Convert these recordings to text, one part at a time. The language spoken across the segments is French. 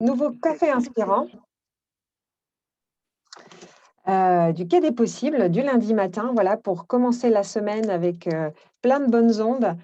Nouveau café inspirant du Quai des Possibles, du lundi matin, voilà, pour commencer la semaine avec plein de bonnes ondes,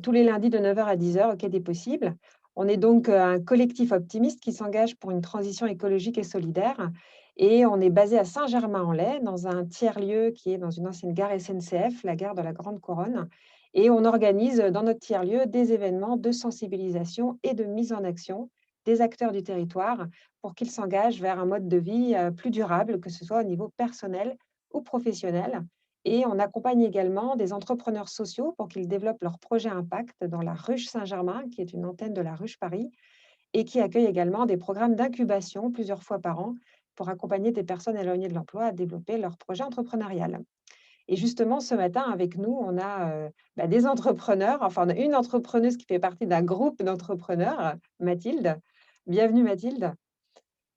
tous les lundis de 9 heures à 10 heures au Quai des Possibles. On est donc un collectif optimiste qui s'engage pour une transition écologique et solidaire. Et on est basé à Saint-Germain-en-Laye, dans un tiers-lieu qui est dans une ancienne gare SNCF, la gare de la Grande Couronne. Et on organise dans notre tiers-lieu des événements de sensibilisation et de mise en action des acteurs du territoire pour qu'ils s'engagent vers un mode de vie plus durable, que ce soit au niveau personnel ou professionnel. Et on accompagne également des entrepreneurs sociaux pour qu'ils développent leurs projets impact dans la Ruche Saint-Germain, qui est une antenne de la Ruche Paris, et qui accueille également des programmes d'incubation plusieurs fois par an pour accompagner des personnes éloignées de l'emploi à développer leur projet entrepreneurial. Et justement, ce matin, avec nous, on a des entrepreneurs, enfin, on a une entrepreneuse qui fait partie d'un groupe d'entrepreneurs, Mathilde. Bienvenue, Mathilde.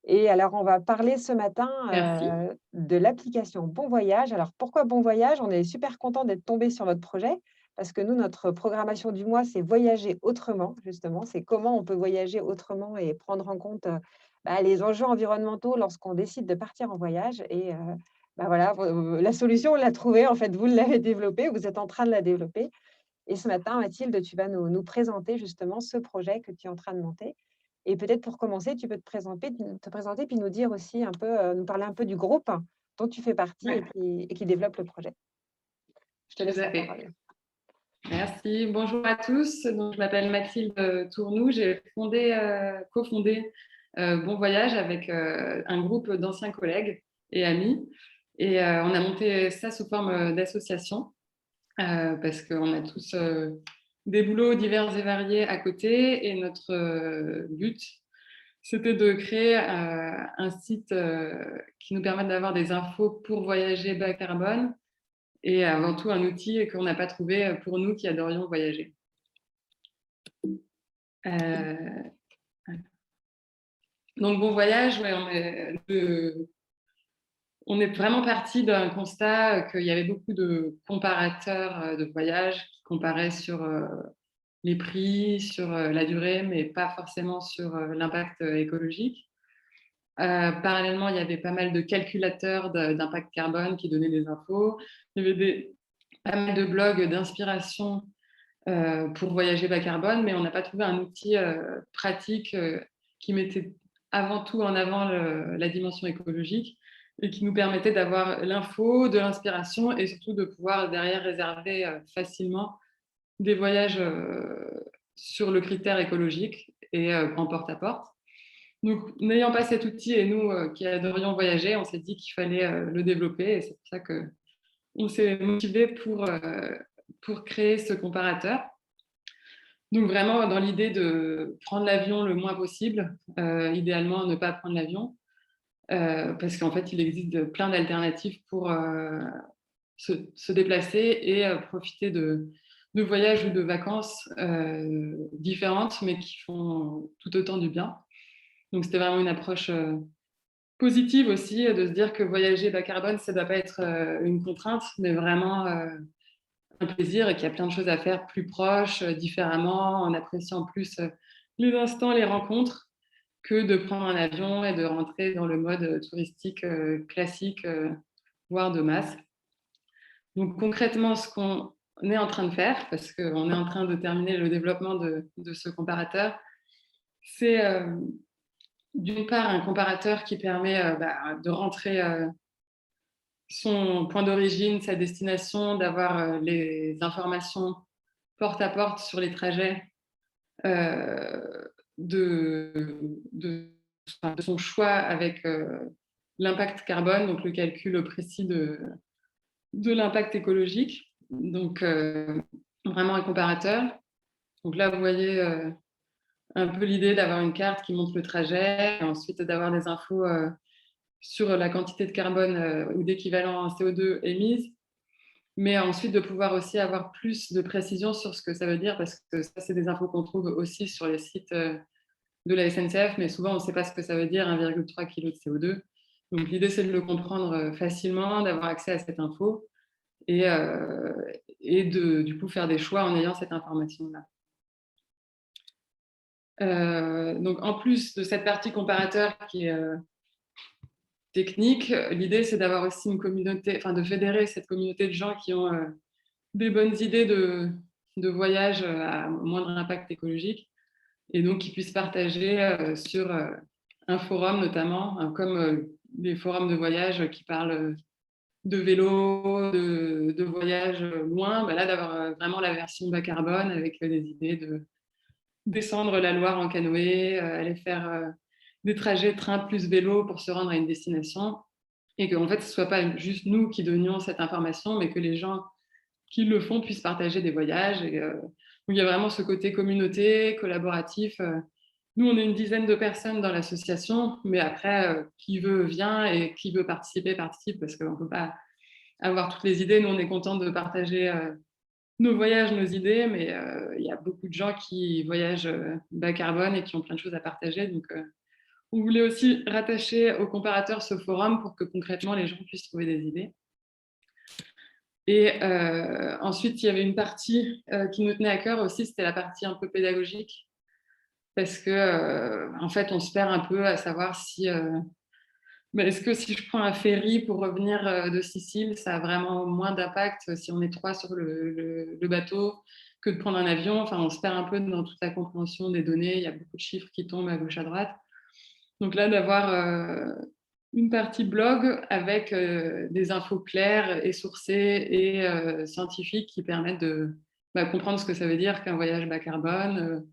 Et alors, on va parler ce matin Merci. de l'application Bon Voyage. Alors, pourquoi Bon Voyage? On est super content d'être tombé sur votre projet parce que nous, notre programmation du mois, c'est voyager autrement, justement. C'est comment on peut voyager autrement et prendre en compte les enjeux environnementaux lorsqu'on décide de partir en voyage. Et voilà, la solution, on l'a trouvée. En fait, vous l'avez développée, vous êtes en train de la développer. Et ce matin, Mathilde, tu vas nous présenter justement ce projet que tu es en train de monter. Et peut-être pour commencer, tu peux te présenter puis nous dire aussi un peu, nous parler un peu du groupe dont tu fais partie Ouais, et qui développe le projet. Je te tout laisse à la fait. parole. Merci. Bonjour à tous. Donc, je m'appelle Mathilde Tournou. J'ai cofondé Bon Voyage avec un groupe d'anciens collègues et amis. Et on a monté ça sous forme d'association parce qu'on a tous des boulots divers et variés à côté. Et notre but, c'était de créer un site qui nous permette d'avoir des infos pour voyager bas carbone et avant tout un outil qu'on n'a pas trouvé pour nous qui adorions voyager. Euh, donc Bon Voyage, ouais, on est vraiment parti d'un constat qu'il y avait beaucoup de comparateurs de voyages qui comparaient sur les prix, sur la durée, mais pas forcément sur l'impact écologique. Parallèlement, il y avait pas mal de calculateurs d'impact carbone qui donnaient des infos. Il y avait pas mal de blogs d'inspiration pour voyager bas carbone, mais on n'a pas trouvé un outil pratique qui mettait avant tout en avant la dimension écologique et qui nous permettait d'avoir l'info, de l'inspiration et surtout de pouvoir derrière réserver facilement des voyages sur le critère écologique et en porte-à-porte. Donc, n'ayant pas cet outil et nous qui adorions voyager, on s'est dit qu'il fallait le développer et c'est pour ça qu'on s'est motivé pour créer ce comparateur. Donc vraiment dans l'idée de prendre l'avion le moins possible, idéalement ne pas prendre l'avion, parce qu'en fait il existe plein d'alternatives pour se déplacer et profiter de voyages ou de vacances différentes, mais qui font tout autant du bien. Donc c'était vraiment une approche positive aussi, de se dire que voyager bas carbone, ça ne doit pas être une contrainte, mais vraiment un plaisir et qu'il y a plein de choses à faire plus proches, différemment, en appréciant plus les instants, les rencontres, que de prendre un avion et de rentrer dans le mode touristique classique, voire de masse. Donc concrètement, ce qu'on est en train de faire, parce qu'on est en train de terminer le développement de ce comparateur, c'est d'une part un comparateur qui permet de rentrer son point d'origine, sa destination, d'avoir les informations porte à porte sur les trajets euh, de, de, de son choix avec l'impact carbone, donc le calcul précis de l'impact écologique. Donc, vraiment un comparateur. Donc là, vous voyez un peu l'idée d'avoir une carte qui montre le trajet, et ensuite d'avoir des infos sur la quantité de carbone ou d'équivalent CO2 émise, mais ensuite de pouvoir aussi avoir plus de précision sur ce que ça veut dire, parce que ça, c'est des infos qu'on trouve aussi sur les sites de la SNCF, mais souvent, on ne sait pas ce que ça veut dire, 1,3 kg de CO2. Donc, l'idée, c'est de le comprendre facilement, d'avoir accès à cette info et de, du coup, faire des choix en ayant cette information-là. Donc, en plus de cette partie comparateur qui est technique, l'idée, c'est d'avoir aussi une communauté, enfin de fédérer cette communauté de gens qui ont des bonnes idées de voyage à moindre impact écologique et donc qui puissent partager sur un forum notamment, comme les forums de voyage qui parlent de vélo, de voyage loin, bah là d'avoir vraiment la version bas carbone avec des idées de descendre la Loire en canoë, aller faire des trajets train plus vélo pour se rendre à une destination et qu'en fait ce ne soit pas juste nous qui donnions cette information, mais que les gens qui le font puissent partager des voyages. Et, donc il y a vraiment ce côté communauté, collaboratif. Nous, on est une dizaine de personnes dans l'association, mais après, qui veut vient et qui veut participer, participe, parce qu'on ne peut pas avoir toutes les idées. Nous, on est content de partager nos voyages, nos idées, mais il y a beaucoup de gens qui voyagent bas carbone et qui ont plein de choses à partager. Donc, on voulait aussi rattacher au comparateur ce forum pour que concrètement, les gens puissent trouver des idées. Et ensuite, il y avait une partie qui nous tenait à cœur aussi, c'était la partie un peu pédagogique, parce que en fait, on se perd un peu à savoir si est-ce que si je prends un ferry pour revenir de Sicile, ça a vraiment moins d'impact si on est 3 sur le bateau que de prendre un avion. Enfin, on se perd un peu dans toute la compréhension des données. Il y a beaucoup de chiffres qui tombent à gauche, à droite. Donc là, d'avoir une partie blog avec des infos claires et sourcées et scientifiques qui permettent de comprendre ce que ça veut dire qu'un voyage bas carbone,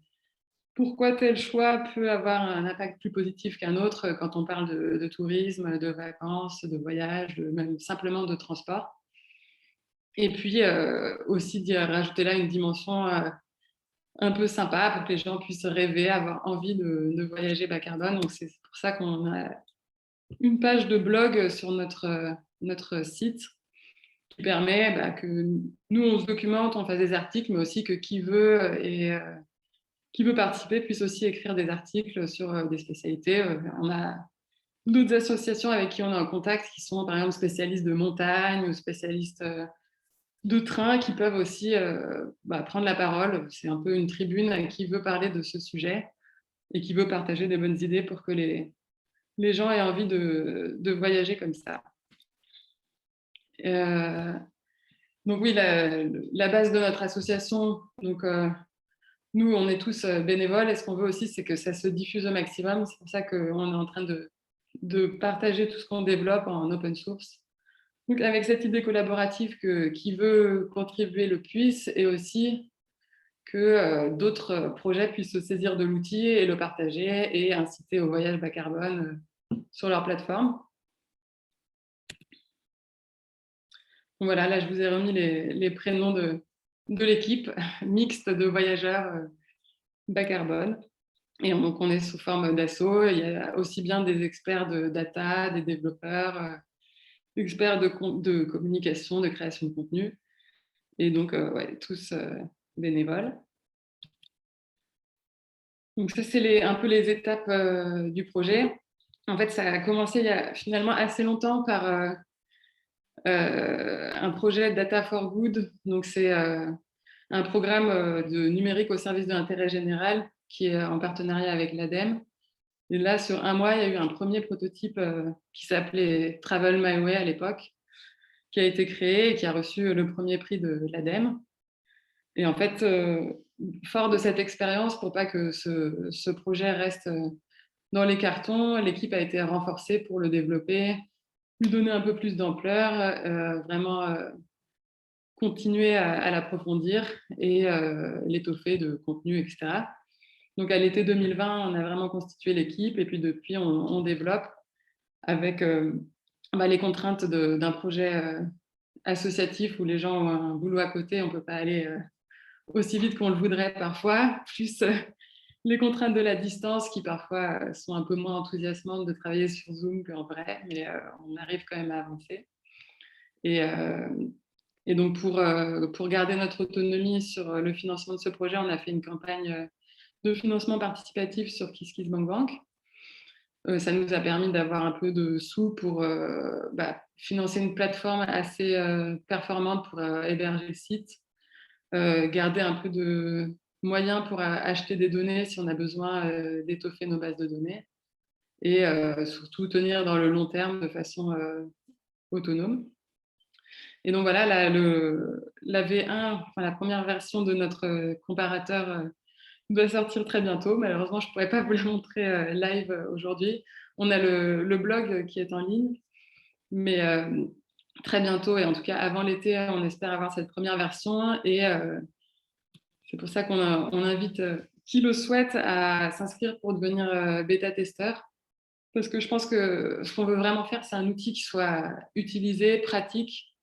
pourquoi tel choix peut avoir un impact plus positif qu'un autre quand on parle de tourisme, de vacances, de voyage, même simplement de transport. Et puis aussi rajouter là une dimension un peu sympa pour que les gens puissent rêver, avoir envie de voyager bas carbone. Donc c'est pour ça qu'on a une page de blog sur notre site qui permet que nous, on se documente, on fasse des articles, mais aussi que qui veut participer puisse aussi écrire des articles sur des spécialités. On a d'autres associations avec qui on est en contact qui sont par exemple spécialistes de montagne ou spécialistes de train qui peuvent aussi prendre la parole. C'est un peu une tribune à qui veut parler de ce sujet et qui veut partager des bonnes idées pour que les gens aient envie de voyager comme ça. Donc oui, la base de notre association, donc nous, on est tous bénévoles et ce qu'on veut aussi, c'est que ça se diffuse au maximum. C'est pour ça qu'on est en train de partager tout ce qu'on développe en open source. Donc avec cette idée collaborative que qui veut contribuer le puisse et aussi que d'autres projets puissent se saisir de l'outil et le partager et inciter au voyage bas carbone sur leur plateforme. Donc voilà, là je vous ai remis les prénoms de l'équipe mixte de voyageurs bas carbone. Et donc, on est sous forme d'asso. Il y a aussi bien des experts de data, des développeurs, experts de communication, de création de contenu. Et donc, ouais, tous bénévoles. Donc, ça, c'est un peu les étapes du projet. En fait, ça a commencé il y a finalement assez longtemps par un projet Data for Good. Donc, c'est un programme de numérique au service de l'intérêt général qui est en partenariat avec l'ADEME. Et là, sur un mois, il y a eu un premier prototype qui s'appelait Travel My Way à l'époque, qui a été créé et qui a reçu le premier prix de l'ADEME. Et en fait, fort de cette expérience, pour pas que ce projet reste dans les cartons, l'équipe a été renforcée pour le développer, lui donner un peu plus d'ampleur, vraiment continuer à l'approfondir et l'étoffer de contenu, etc. Donc, à l'été 2020, on a vraiment constitué l'équipe et puis depuis, on développe avec les contraintes d'un projet associatif où les gens ont un boulot à côté, on ne peut pas aller aussi vite qu'on le voudrait parfois, plus les contraintes de la distance qui parfois sont un peu moins enthousiasmantes de travailler sur Zoom qu'en vrai, mais on arrive quand même à avancer. Et donc, pour garder notre autonomie sur le financement de ce projet, on a fait une campagne de financement participatif sur KissKissBankBank. Ça nous a permis d'avoir un peu de sous pour financer une plateforme assez performante pour héberger le site, garder un peu moyens pour acheter des données si on a besoin d'étoffer nos bases de données et surtout tenir dans le long terme de façon autonome. Et donc voilà, la V1, enfin, la première version de notre comparateur doit sortir très bientôt. Malheureusement, je ne pourrais pas vous la montrer live aujourd'hui. On a le blog qui est en ligne, mais très bientôt, et en tout cas avant l'été, on espère avoir cette première version. Et c'est pour ça on invite qui le souhaite à s'inscrire pour devenir bêta-testeur. Parce que je pense que ce qu'on veut vraiment faire, c'est un outil qui soit utilisé, pratique,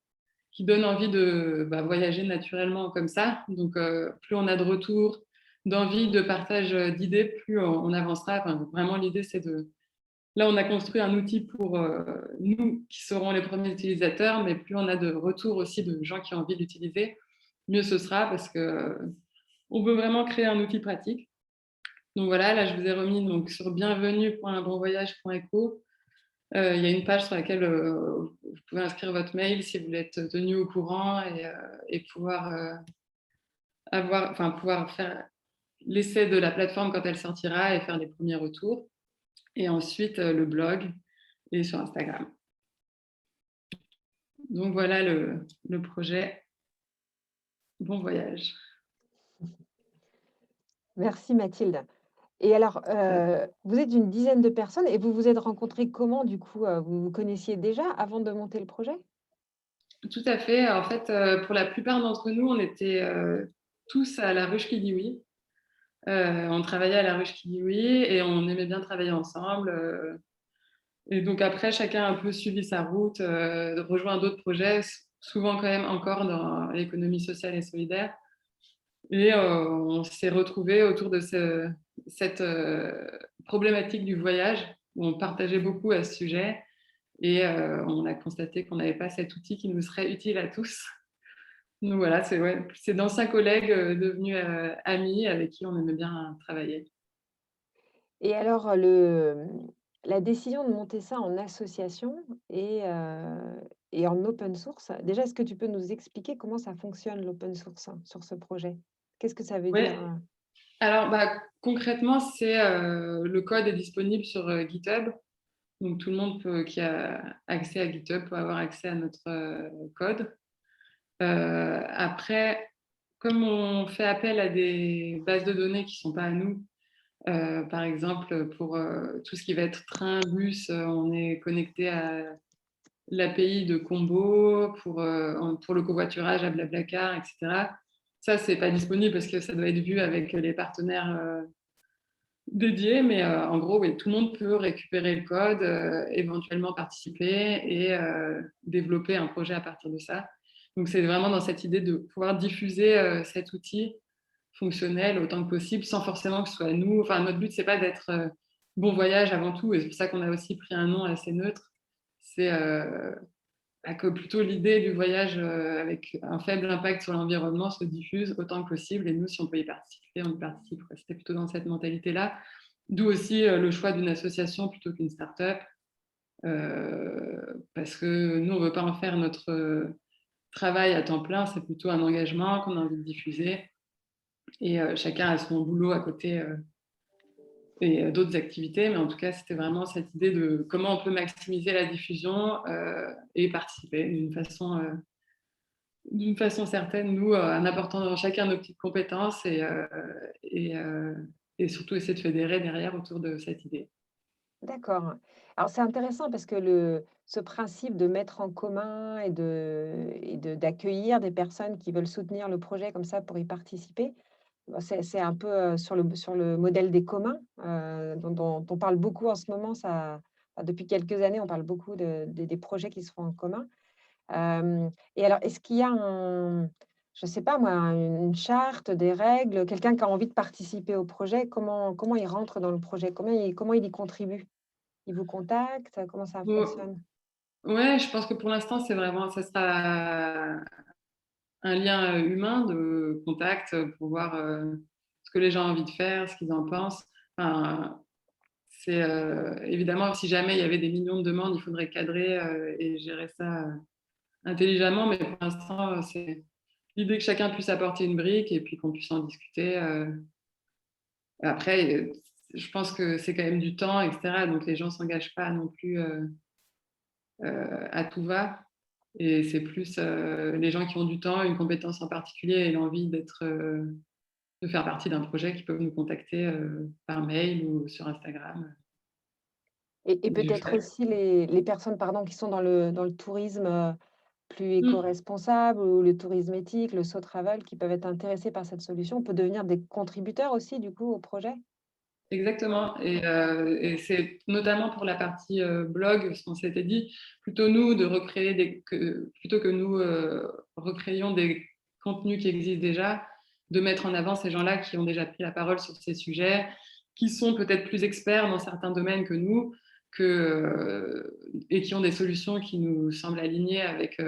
qui donne envie de voyager naturellement comme ça. Donc, plus on a de retours, d'envie, de partage d'idées, plus on avancera. Enfin, vraiment, l'idée, c'est de... Là, on a construit un outil pour nous qui serons les premiers utilisateurs, mais plus on a de retours aussi de gens qui ont envie d'utiliser, mieux ce sera parce que on veut vraiment créer un outil pratique. Donc voilà, là, je vous ai remis donc, sur bienvenue.bonvoyage.eco. Il y a une page sur laquelle vous pouvez inscrire votre mail si vous voulez être tenu au courant et pouvoir pouvoir faire l'essai de la plateforme quand elle sortira et faire les premiers retours. Et ensuite, le blog et sur Instagram. Donc voilà le projet. Bon voyage. Merci Mathilde. Et alors, vous êtes une dizaine de personnes et vous vous êtes rencontrés comment du coup? Vous vous connaissiez déjà avant de monter le projet? Tout à fait. En fait, pour la plupart d'entre nous, on était tous à la ruche Kidiwi. On travaillait à la ruche Kidiwi et on aimait bien travailler ensemble. Et donc après, chacun a un peu suivi sa route, rejoint d'autres projets, souvent quand même encore dans l'économie sociale et solidaire. Et on s'est retrouvés autour de cette problématique du voyage, où on partageait beaucoup à ce sujet. Et on a constaté qu'on n'avait pas cet outil qui nous serait utile à tous. Donc voilà, c'est d'anciens collègues devenus amis avec qui on aimait bien travailler. Et alors, la décision de monter ça en association et en open source, déjà, est-ce que tu peux nous expliquer comment ça fonctionne l'open source, hein, sur ce projet? Qu'est-ce que ça veut dire, Ouais. Alors concrètement, le code est disponible sur GitHub. Donc tout le monde qui a accès à GitHub peut avoir accès à notre code. Après, comme on fait appel à des bases de données qui ne sont pas à nous, par exemple pour tout ce qui va être train, bus, on est connecté à l'API de Combo, pour le covoiturage à Blablacar, etc. Ça, c'est pas disponible parce que ça doit être vu avec les partenaires dédiés, mais en gros, oui, tout le monde peut récupérer le code, éventuellement participer et développer un projet à partir de ça. Donc, c'est vraiment dans cette idée de pouvoir diffuser cet outil fonctionnel autant que possible, sans forcément que ce soit nous. Enfin, notre but, c'est pas d'être bon voyage avant tout, et c'est pour ça qu'on a aussi pris un nom assez neutre. C'est que plutôt l'idée du voyage avec un faible impact sur l'environnement se diffuse autant que possible. Et nous, si on peut y participer, on y participe. C'était plutôt dans cette mentalité-là. D'où aussi le choix d'une association plutôt qu'une start-up. Parce que nous, on ne veut pas en faire notre travail à temps plein. C'est plutôt un engagement qu'on a envie de diffuser. Et chacun a son boulot à côté et d'autres activités, mais en tout cas, c'était vraiment cette idée de comment on peut maximiser la diffusion et participer d'une façon certaine, nous, en apportant dans chacun nos petites compétences et, euh, et surtout essayer de fédérer derrière autour de cette idée. D'accord. Alors c'est intéressant parce que ce principe de mettre en commun d'accueillir des personnes qui veulent soutenir le projet comme ça pour y participer, bah, c'est un peu sur le modèle des communs dont on parle beaucoup en ce moment. Enfin, depuis quelques années, on parle beaucoup des projets qui se font en commun. Et alors, est-ce qu'il y a je ne sais pas moi, une charte, des règles, quelqu'un qui a envie de participer au projet, comment il rentre dans le projet? Comment il y contribue? Ils vous contactent? Comment ça Bon, fonctionne? ouais, je pense que pour l'instant, ça sera un lien humain de contact pour voir ce que les gens ont envie de faire, ce qu'ils en pensent. Enfin, c'est évidemment, si jamais il y avait des millions de demandes, il faudrait cadrer et gérer ça intelligemment, mais pour l'instant, l'idée que chacun puisse apporter une brique et puis qu'on puisse en discuter. Après, je pense que c'est quand même du temps, etc. Donc les gens ne s'engagent pas non plus à tout va. Et c'est plus les gens qui ont du temps, une compétence en particulier et l'envie de faire partie d'un projet qui peuvent nous contacter par mail ou sur Instagram. Et Je peut-être fais. aussi les personnes pardon, qui sont dans le tourisme plus Mmh. éco-responsable ou le tourisme éthique, le slow travel, qui peuvent être intéressés par cette solution, on peut devenir des contributeurs aussi du coup au projet? Exactement et c'est notamment pour la partie, blog, ce qu'on s'était dit, plutôt nous de recréer plutôt que nous, recréions des contenus qui existent déjà, de mettre en avant ces gens-là qui ont déjà pris la parole sur ces sujets, qui sont peut-être plus experts dans certains domaines que nous, et qui ont des solutions qui nous semblent alignées avec,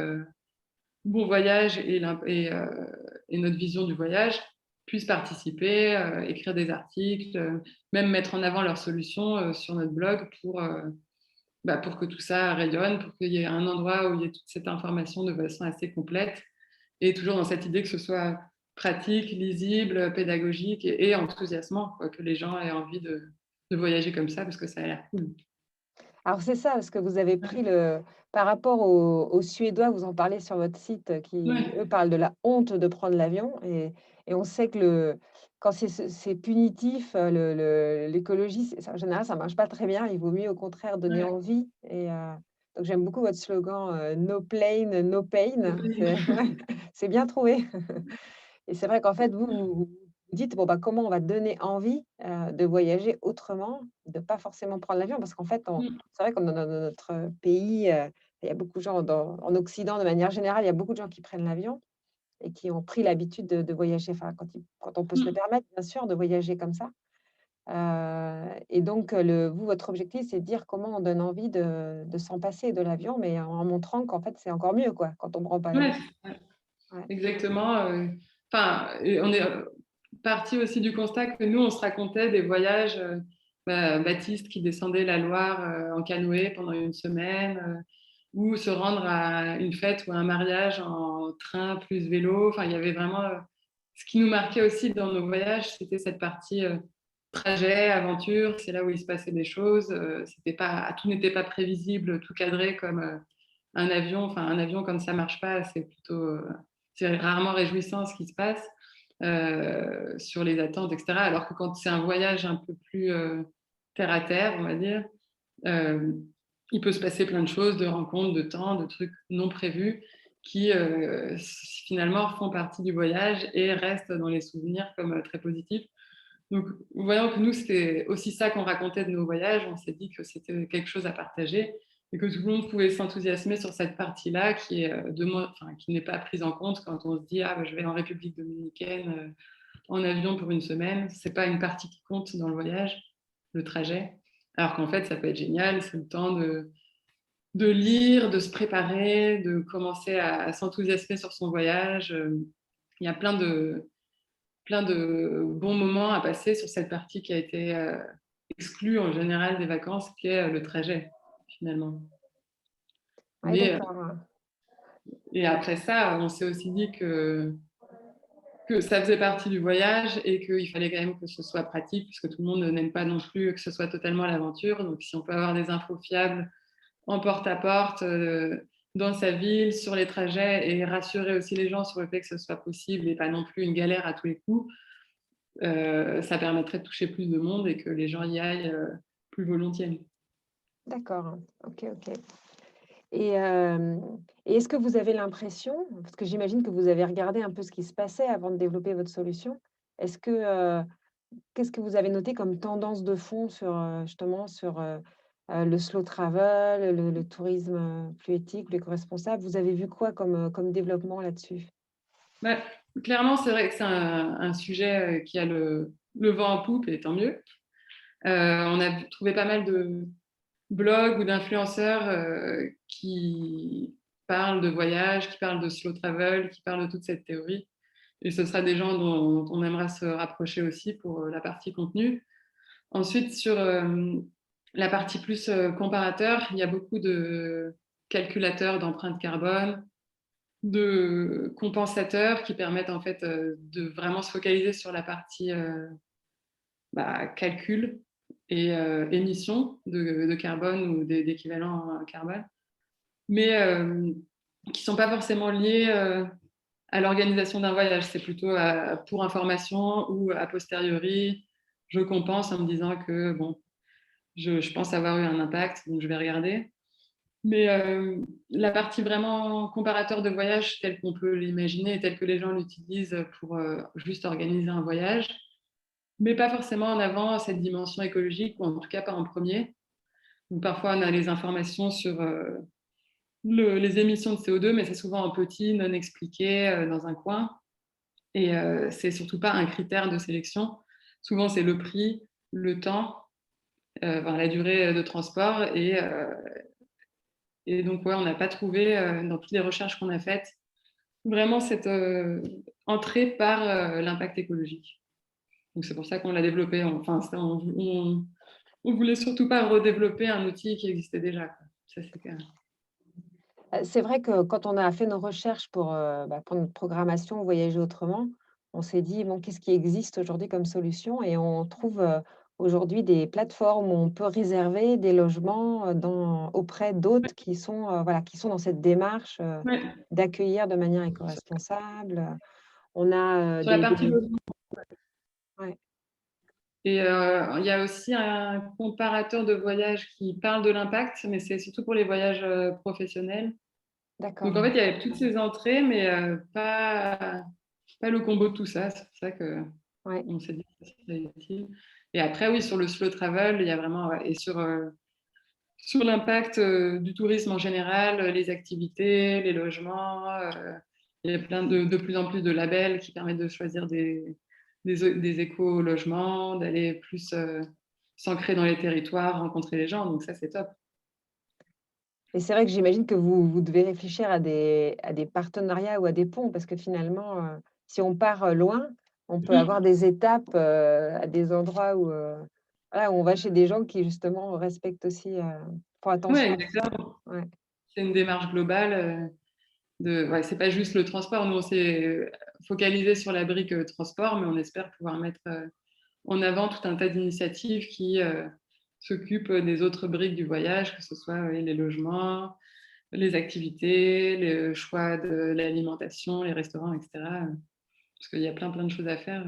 Bon Voyage et notre vision du voyage puissent participer, écrire des articles, même mettre en avant leurs solutions sur notre blog pour que tout ça rayonne, pour qu'il y ait un endroit où il y ait toute cette information de façon assez complète et toujours dans cette idée que ce soit pratique, lisible, pédagogique et enthousiasmant, quoi, que les gens aient envie de voyager comme ça parce que ça a l'air cool. Alors c'est ça, parce que vous avez pris le par rapport aux Suédois, vous en parlez sur votre site, qui Ouais, eux parlent de la honte de prendre l'avion et on sait que quand c'est punitif, l'écologie, en général, ça marche pas très bien. Il vaut mieux au contraire donner ouais, envie donc j'aime beaucoup votre slogan, «No plane, no pain». C'est ouais, c'est bien trouvé. Et c'est vrai qu'en fait, vous dites: «Bon, bah, comment on va donner envie, de voyager autrement, de pas forcément prendre l'avion?» parce qu'en fait, mmh, c'est vrai que dans notre pays, il y a beaucoup de gens en Occident, de manière générale, il y a beaucoup de gens qui prennent l'avion et qui ont pris l'habitude de voyager, enfin, quand on peut se le mmh. permettre, bien sûr, de voyager comme ça. Et donc, votre objectif, c'est de dire comment on donne envie de s'en passer de l'avion, mais en montrant qu'en fait, c'est encore mieux, quoi, quand on prend pas Ouais, l'avion. c'est ça. Ouais. Exactement, enfin et on est, partis aussi du constat que nous, on se racontait des voyages, Baptiste qui descendait la Loire, en canoë pendant une semaine, ou se rendre à une fête ou à un mariage en train plus vélo. Enfin, il y avait vraiment, ce qui nous marquait aussi dans nos voyages, c'était cette partie, trajet, aventure. C'est là où il se passait des choses, tout n'était pas prévisible, tout cadré comme, un avion. Enfin, un avion, comme ça marche pas, c'est rarement réjouissant ce qui se passe sur les attentes, etc. Alors que quand c'est un voyage un peu plus terre à terre, on va dire, euh, il peut se passer plein de choses, de rencontres, de temps, de trucs non prévus qui finalement font partie du voyage et restent dans les souvenirs comme très positifs. Donc, voyant que nous, c'était aussi ça qu'on racontait de nos voyages, on s'est dit que c'était quelque chose à partager et que tout le monde pouvait s'enthousiasmer sur cette partie-là qui n'est pas prise en compte quand on se dit ah, bah, je vais en République dominicaine en avion pour une semaine. C'est pas une partie qui compte dans le voyage, le trajet. Alors qu'en fait, ça peut être génial, c'est le temps de lire, de se préparer, de commencer à s'enthousiasmer sur son voyage. Il y a plein de bons moments à passer sur cette partie qui a été exclue en général des vacances, qui est le trajet, finalement. Ouais, Mais, d'accord. et après ça, on s'est aussi dit que ça faisait partie du voyage et qu'il fallait quand même que ce soit pratique, puisque tout le monde n'aime pas non plus que ce soit totalement l'aventure. Donc, si on peut avoir des infos fiables en porte-à-porte, dans sa ville, sur les trajets, et rassurer aussi les gens sur le fait que ce soit possible et pas non plus une galère à tous les coups, ça permettrait de toucher plus de monde et que les gens y aillent plus volontiers. D'accord, OK, OK. Et hem et est-ce que vous avez l'impression parce que j'imagine que vous avez regardé un peu ce qui se passait avant de développer votre solution. Est-ce que, qu'est-ce que vous avez noté comme tendance de fond sur, justement sur, le slow travel, le tourisme, plus éthique, l'éco-responsable? Vous avez vu quoi comme développement là-dessus? Bah, clairement, c'est vrai que c'est un sujet qui a le vent en poupe et tant mieux. On a trouvé pas mal de blogs ou d'influenceurs qui parlent de voyage, qui parlent de slow travel, qui parlent de toute cette théorie. Et ce sera des gens dont on aimerait se rapprocher aussi pour la partie contenu. Ensuite, sur la partie plus comparateur, il y a beaucoup de calculateurs d'empreinte carbone, de compensateurs qui permettent en fait de vraiment se focaliser sur la partie calcul et émissions de carbone ou d'équivalent carbone, mais qui ne sont pas forcément liés à l'organisation d'un voyage. C'est plutôt pour information ou a posteriori, je compense en me disant que bon, je pense avoir eu un impact, donc je vais regarder. Mais la partie vraiment comparateur de voyage, telle qu'on peut l'imaginer et telle que les gens l'utilisent pour juste organiser un voyage, mais pas forcément en avant cette dimension écologique, ou en tout cas pas en premier. Donc, parfois, on a les informations sur les émissions de CO2, mais c'est souvent en petit, non expliqué, dans un coin. Et c'est surtout pas un critère de sélection. Souvent, c'est le prix, le temps, la durée de transport. Et donc, ouais, on n'a pas trouvé, dans toutes les recherches qu'on a faites, vraiment cette entrée par l'impact écologique. Donc, c'est pour ça qu'on l'a développé. Enfin, on voulait surtout pas redévelopper un outil qui existait déjà, quoi. Ça, c'est clair. C'est vrai que quand on a fait nos recherches pour notre programmation Voyager autrement, on s'est dit: «Bon, qu'est-ce qui existe aujourd'hui comme solution?» Et on trouve, aujourd'hui des plateformes où on peut réserver des logements, auprès d'autres qui sont, voilà, qui sont dans cette démarche, Ouais. d'accueillir de manière éco-responsable. On a, Sur la des partie logement. ouais, Et il y a aussi un comparateur de voyage qui parle de l'impact, mais c'est surtout pour les voyages professionnels. Donc d'accord, en fait, il y avait toutes ces entrées, mais pas le combo de tout ça. C'est pour ça ouais. qu'on s'est dit que ça serait utile. Et après, oui, sur le slow travel, il y a vraiment, ouais, et sur l'impact du tourisme en général, les activités, les logements. Il y a de plus en plus de labels qui permettent de choisir des éco-logements, d'aller plus s'ancrer dans les territoires, rencontrer les gens. Donc ça, c'est top. Et c'est vrai que j'imagine que vous devez réfléchir à des partenariats ou à des ponts parce que finalement, si on part, loin, on peut avoir Mm. des étapes, à des endroits où, voilà, où on va chez des gens qui justement respectent aussi, font Ouais, attention à tout ça. exactement. Ouais, C'est une démarche globale. Ouais, c'est pas juste le transport. Nous, on s'est focalisé sur la brique transport, mais on espère pouvoir mettre en avant tout un tas d'initiatives qui s'occupent des autres briques du voyage, que ce soit les logements, les activités, le choix de l'alimentation, les restaurants, etc. Parce qu'il y a plein de choses à faire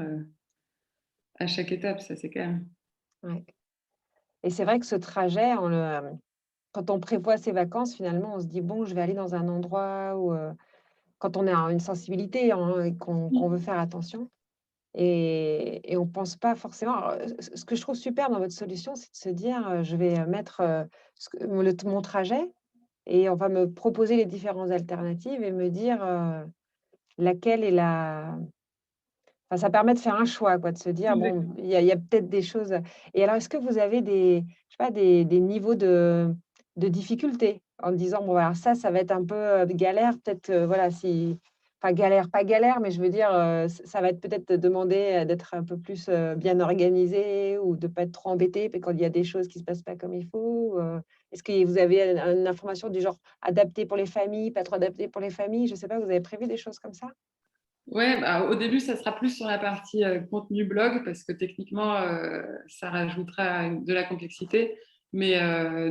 à chaque étape, ça c'est clair. ouais. Et c'est vrai que ce trajet, quand on prévoit ses vacances, finalement, on se dit: «Bon, je vais aller dans un endroit où», quand on a une sensibilité, hein, et qu'on veut faire attention. Et on pense pas forcément alors, ce que je trouve super dans votre solution, c'est de se dire, «Je vais mettre, ce que mon trajet et on va me proposer les différentes alternatives et me dire, laquelle est la». Enfin, ça permet de faire un choix quoi, de se dire: «Bon, Exactement. il y a peut-être des choses». Et alors, est-ce que vous avez je sais pas, des niveaux de difficulté? En disant: «Bon, alors ça va être un peu, galère, peut-être, voilà, si». Enfin galère, pas galère, mais je veux dire, ça va être peut-être demander, d'être un peu plus, bien organisé ou de pas être trop embêté quand il y a des choses qui se passent pas comme il faut, est-ce que vous avez, une information du genre adapté pour les familles, pas trop adapté pour les familles? Je sais pas, vous avez prévu des choses comme ça? Ouais, bah, au début, ça sera plus sur la partie contenu blog parce que techniquement, ça rajoutera de la complexité. Mais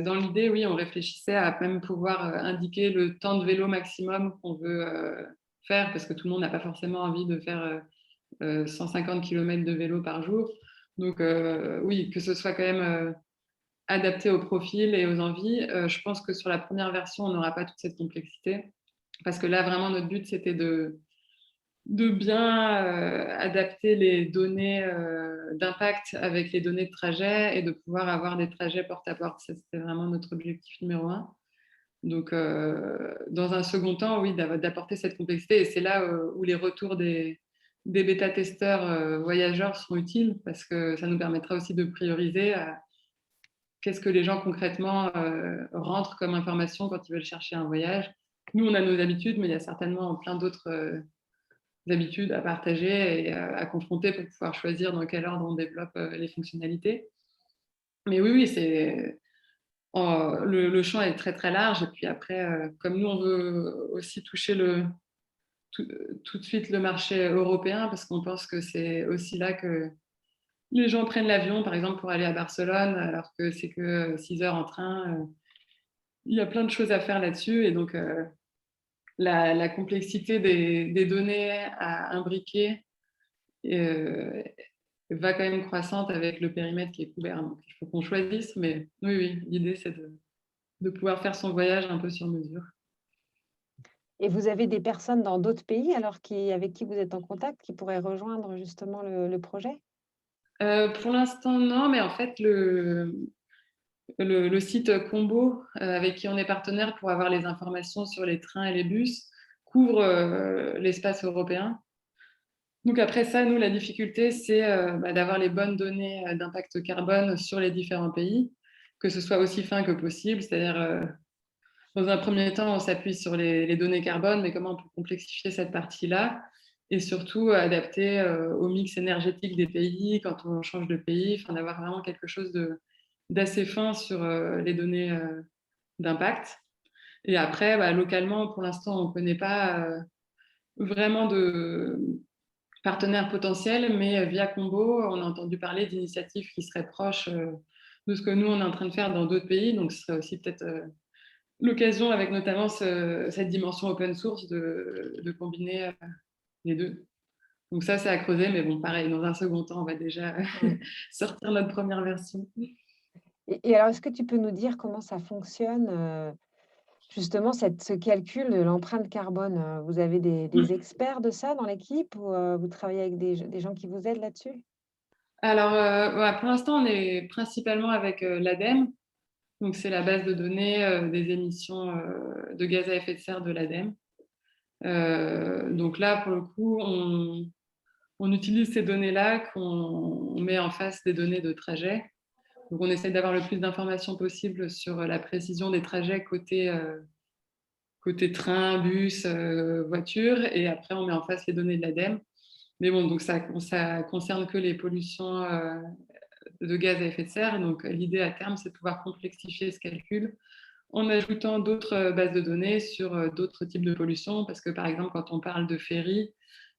dans l'idée, oui, on réfléchissait à même pouvoir indiquer le temps de vélo maximum qu'on veut faire parce que tout le monde n'a pas forcément envie de faire 150 km de vélo par jour. Donc oui, que ce soit quand même adapté au profil et aux envies. Je pense que sur la première version, on n'aura pas toute cette complexité parce que là, vraiment, notre but, c'était de bien adapter les données d'impact avec les données de trajet et de pouvoir avoir des trajets porte à porte. Ça, c'était vraiment notre objectif numéro un. Donc, dans un second temps, oui, d'apporter cette complexité. Et c'est là où les retours des bêta-testeurs voyageurs seront utiles parce que ça nous permettra aussi de prioriser qu'est-ce que les gens concrètement rentrent comme information quand ils veulent chercher un voyage. Nous, on a nos habitudes, mais il y a certainement plein d'autres habitudes à partager et à confronter pour pouvoir choisir dans quel ordre on développe les fonctionnalités. Mais oui, oui, le champ est très très large. Et puis après, comme nous, on veut aussi toucher tout de suite le marché européen parce qu'on pense que c'est aussi là que les gens prennent l'avion, par exemple, pour aller à Barcelone, alors que c'est que 6 heures en train. Il y a plein de choses à faire là-dessus. Et donc, la complexité des données à imbriquer euh, va quand même croissante avec le périmètre qui est couvert. Donc, il faut qu'on choisisse. Mais oui, oui, l'idée, c'est de pouvoir faire son voyage un peu sur mesure. Et vous avez des personnes dans d'autres pays alors avec qui vous êtes en contact, qui pourraient rejoindre justement le projet? Pour l'instant, non, mais en fait, le site Combo, avec qui on est partenaire pour avoir les informations sur les trains et les bus, couvre l'espace européen. Donc après ça, nous, la difficulté, c'est d'avoir les bonnes données d'impact carbone sur les différents pays, que ce soit aussi fin que possible. C'est-à-dire, dans un premier temps, on s'appuie sur les données carbone, mais comment on peut complexifier cette partie-là et surtout adapter au mix énergétique des pays quand on change de pays, enfin, d'avoir vraiment quelque chose d'assez fin sur les données d'impact. Et après, localement, pour l'instant, on ne connaît pas vraiment de partenaires potentiels, mais via Combo, on a entendu parler d'initiatives qui seraient proches de ce que nous, on est en train de faire dans d'autres pays. Donc, ce serait aussi peut-être l'occasion, avec notamment cette dimension open source, de combiner les deux. Donc ça, c'est à creuser, mais bon, pareil, dans un second temps, on va déjà Mmh. sortir notre première version. Et alors, est-ce que tu peux nous dire comment ça fonctionne, justement ce calcul de l'empreinte carbone? Vous avez des experts de ça dans l'équipe ou, vous travaillez avec des gens qui vous aident là-dessus? Alors, pour l'instant, on est principalement avec l'ADEME. Donc, c'est la base de données des émissions de gaz à effet de serre de l'ADEME. Donc là, pour le coup, on utilise ces données-là qu'on met en face des données de trajet. Donc, on essaie d'avoir le plus d'informations possible sur la précision des trajets côté train, bus, voiture. Et après, on met en face les données de l'ADEME. Mais bon, donc ça concerne que les pollutions de gaz à effet de serre. Donc, l'idée à terme, c'est de pouvoir complexifier ce calcul en ajoutant d'autres bases de données sur d'autres types de pollutions. Parce que, par exemple, quand on parle de ferry,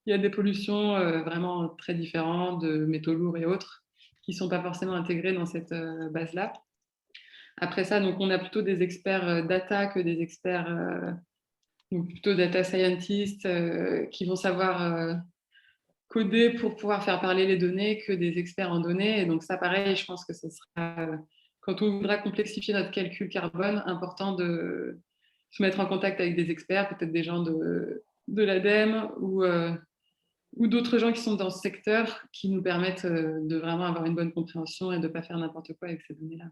il y a des pollutions vraiment très différentes, de métaux lourds et autres, qui ne sont pas forcément intégrées dans cette base-là. Après ça, donc, on a plutôt des experts data que des experts, donc plutôt data scientists, qui vont savoir coder pour pouvoir faire parler les données que des experts en données. Et donc ça, pareil, je pense que ce sera, quand on voudra complexifier notre calcul carbone, important de se mettre en contact avec des experts, peut-être des gens de l'ADEME ou d'autres gens qui sont dans ce secteur qui nous permettent de vraiment avoir une bonne compréhension et de ne pas faire n'importe quoi avec ces données-là.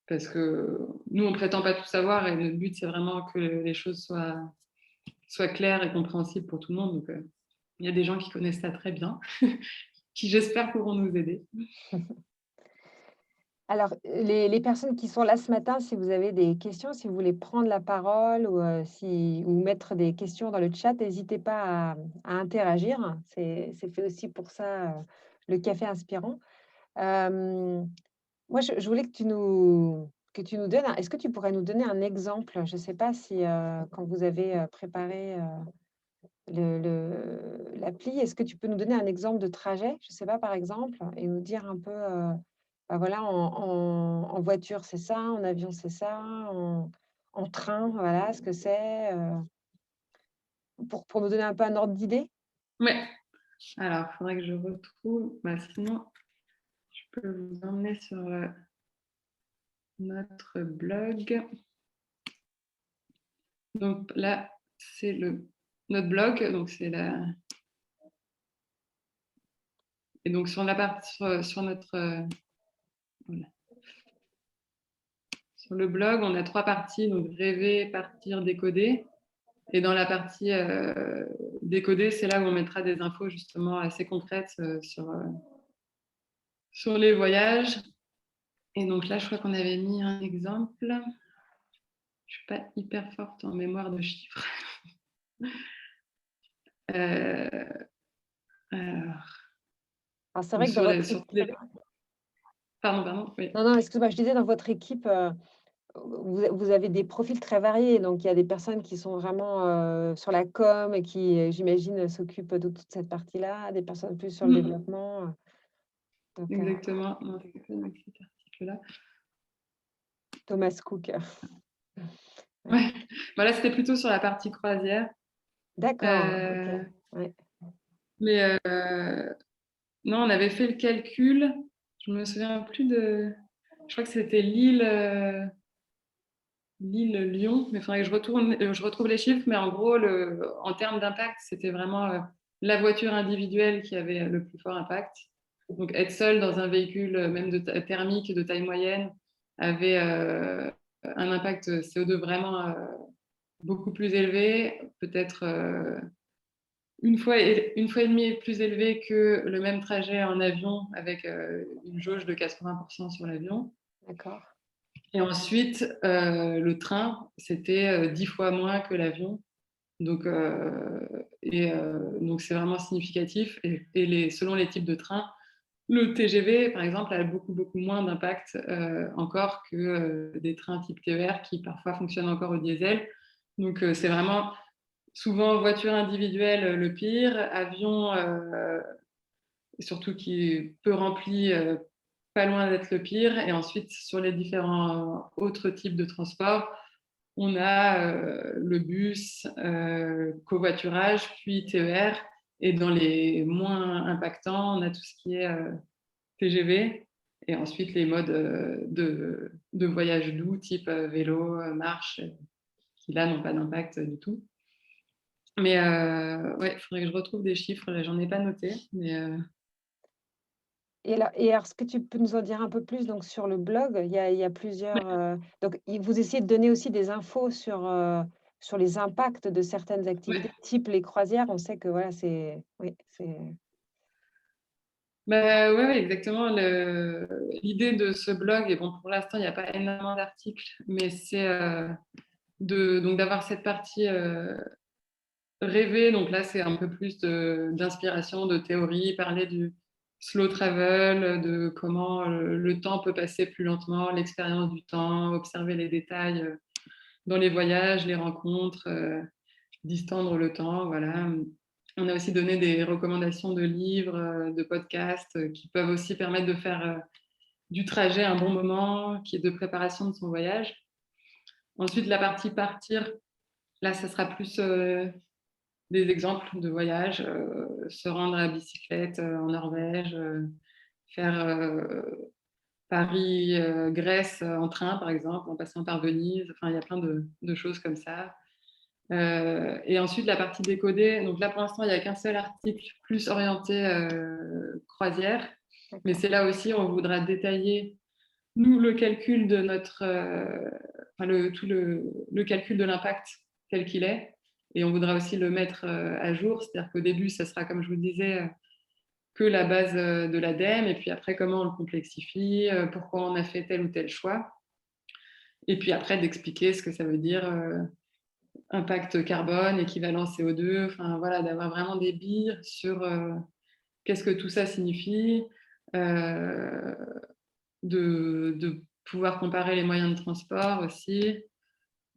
Parce que nous, on ne prétend pas tout savoir et le but, c'est vraiment que les choses soient claires et compréhensibles pour tout le monde. Donc, il y a des gens qui connaissent ça très bien, qui j'espère pourront nous aider. Alors, les personnes qui sont là ce matin, si vous avez des questions, si vous voulez prendre la parole ou mettre des questions dans le chat, n'hésitez pas à interagir. C'est fait aussi pour ça, le café inspirant. Hem, Moi, je voulais que tu nous donnes est-ce que tu pourrais nous donner un exemple? Je ne sais pas si, quand vous avez, préparé, l'appli, est-ce que tu peux nous donner un exemple de trajet? Je ne sais pas, par exemple, et nous dire un peu, voilà, en voiture, c'est ça, en avion, c'est ça, en train, voilà, ce que c'est, pour nous donner un peu un ordre d'idée? Ouais, alors il faudrait que je retrouve, sinon je peux vous emmener sur notre blog. Donc là, c'est notre blog, donc c'est la... Et donc sur la partie, sur notre... voilà. Sur le blog, on a 3 parties, donc rêver, partir, décoder. Et dans la partie décoder, c'est là où on mettra des infos justement assez concrètes sur les voyages. Et donc là, je crois qu'on avait mis un exemple. Je ne suis pas hyper forte en mémoire de chiffres. Euh, alors, Alors c'est vrai que dans sur les, votre sur équipe les... Pardon, oui. non, non, excuse-moi, je disais dans votre équipe, vous avez des profils très variés, donc il y a des personnes qui sont vraiment, sur la com et qui, j'imagine, s'occupent de toute cette partie-là, des personnes plus sur le Mmh. développement, donc Exactement. Non, c'est plutôt dans cet article-là. Thomas Cook. Ouais. Ouais. Bah, là, c'était plutôt sur la partie croisière. D'accord, OK. Heu, Ouais. mais non, on avait fait le calcul. Je me souviens plus de. Je crois que c'était Lille-Lyon, mais il faudrait que je retrouve les chiffres. Mais en gros, en termes d'impact, c'était vraiment la voiture individuelle qui avait le plus fort impact. Donc, être seul dans un véhicule, même thermique de taille moyenne, avait un impact CO2 vraiment beaucoup plus élevé, peut-être une fois et demie plus élevé que le même trajet en avion avec une jauge de 80% sur l'avion. D'accord. Et ensuite, le train, c'était 10 fois moins que l'avion. Donc, donc c'est vraiment significatif. Et selon les types de trains, le TGV, par exemple, a beaucoup, beaucoup moins d'impact encore que des trains type TER qui parfois fonctionnent encore au diesel. Donc, c'est vraiment souvent voiture individuelle le pire, avion surtout qui est peu rempli, pas loin d'être le pire. Et ensuite, sur les différents autres types de transports, on a le bus, covoiturage, puis TER. Et dans les moins impactants, on a tout ce qui est TGV. Et ensuite, les modes de voyage doux, type vélo, marche, qui là n'ont pas d'impact du tout. Mais ouais, il faudrait que je retrouve des chiffres, là, j'en ai pas noté. Mais Et alors, est-ce que tu peux nous en dire un peu plus donc sur le blog? Il y a plusieurs, donc vous essayez de donner aussi des infos sur les impacts de certaines ouais. activités, type les croisières. On sait que voilà, oui, c'est Bah, ouais, ouais, exactement. L'idée de ce blog, et bon, pour l'instant, il n'y a pas énormément d'articles, mais c'est donc d'avoir cette partie rêvée. Donc là, c'est un peu plus d'inspiration, de théorie, parler du slow travel, de comment le temps peut passer plus lentement, l'expérience du temps, observer les détails dans les voyages, les rencontres, distendre le temps. Voilà. On a aussi donné des recommandations de livres, de podcasts qui peuvent aussi permettre de faire du trajet un bon moment, qui est de préparation de son voyage. Ensuite, la partie partir, là, ça sera plus des exemples de voyage, se rendre à bicyclette en Norvège, faire Paris-Grèce en train, par exemple, en passant par Venise. Enfin, il y a plein de choses comme ça. Et ensuite, la partie décodée. Donc là, pour l'instant, il n'y a qu'un seul article plus orienté croisière. Mais d'accord. c'est là aussi, on voudra détailler, nous, le calcul de notre. Enfin, le calcul de l'impact tel qu'il est. Et on voudra aussi le mettre à jour. C'est-à-dire qu'au début, ça sera, comme je vous le disais, que la base de l'ADEME. Et puis après, comment on le complexifie, pourquoi on a fait tel ou tel choix. Et puis après, d'expliquer ce que ça veut dire. Impact carbone, équivalent CO2, enfin voilà, d'avoir vraiment des billes sur qu'est-ce que tout ça signifie, euh, de pouvoir comparer les moyens de transport aussi,